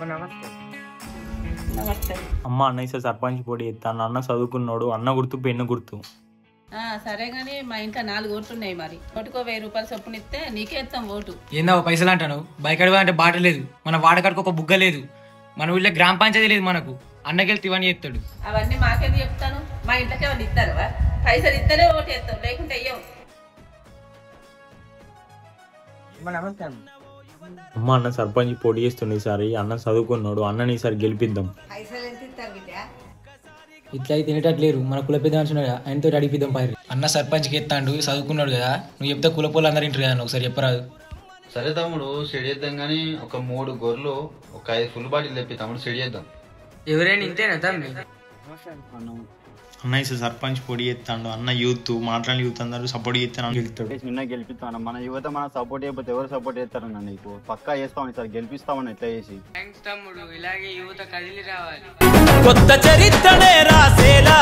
నమస్తే. నమస్తే. అమ్మ అన్నయ్య సర్పంచ్ పోటీ ఎత్తాను. అన్న చదువుకున్నాడు, అన్న గుర్తు పెన్ను గుర్తు. సరే గానీ మా ఇంట్లో 4 ఓట్లు ఉన్నాయి. మరి ఓటుకో 1000 రూపాయలు చొప్పున ఇస్తే నీకే ఇస్తాం ఓటు. ఏందా పైసలు అంటాను? బైక్ అడవా అంటే బాట లేదు, మన వాడకాడికి ఒక బుగ్గ లేదు, మన ఊళ్ళో గ్రామ పంచాయతీ లేదు, మనకు అన్నకెళ్తే ఇవన్నీ ఎత్తాడు. అవన్నీ మాకేది చెప్తాను? మా ఇంట్లోకి వాళ్ళు ఇస్తారు, పైసలు ఇస్తేనే ఓటు వేస్తాం, లేకుంటే అయ్యాం. నమస్తే. అమ్మ అన్న సర్పంచ్ పోటీ చేస్తుండే ఈసారి. అన్న చదువుకున్నాడు, అన్నని ఈసారి గెలిపిద్దాం. ఇట్లా అయితే తినేటట్లేరు, మన కుల పెద్ద ఆయనతో అడిగిద్దాం పైరు. అన్న సర్పంచ్కి ఎత్తాడు, చదువుకున్నాడు కదా, నువ్వు చెప్తే కుల పోలు అందరు ఇంటారు కదా, ఒకసారి చెప్పరాదు. సరే తమ్ముడు, సెడి చేద్దాం కానీ ఒక 3 గొర్రెలు ఒక 5 ఫుల్ బాటిల్ తెప్పి తమ్ముడు సెడి చేద్దాం. ఎవరైనా ఇంతేనా తమ్మి? అన్న ఈసారి సర్పంచ్ పోటీ చేస్తాడు. అన్న యూత్ మాట్లాడిన యూత్ అందరూ సపోర్ట్ చేస్తాను, గెలుస్తాడు. నిన్న గెలిపిస్తాను. మన యువత మన సపోర్ట్ చేయకపోతే ఎవరు సపోర్ట్ చేస్తారన్న? నీకు పక్కా చేస్తామని సార్, గెలిపిస్తామని ఎట్లా చేసి. తమ్ముడు ఇలాగే యువత కదిలి రావాలి. కొత్త చరిత్రనే రాసేలా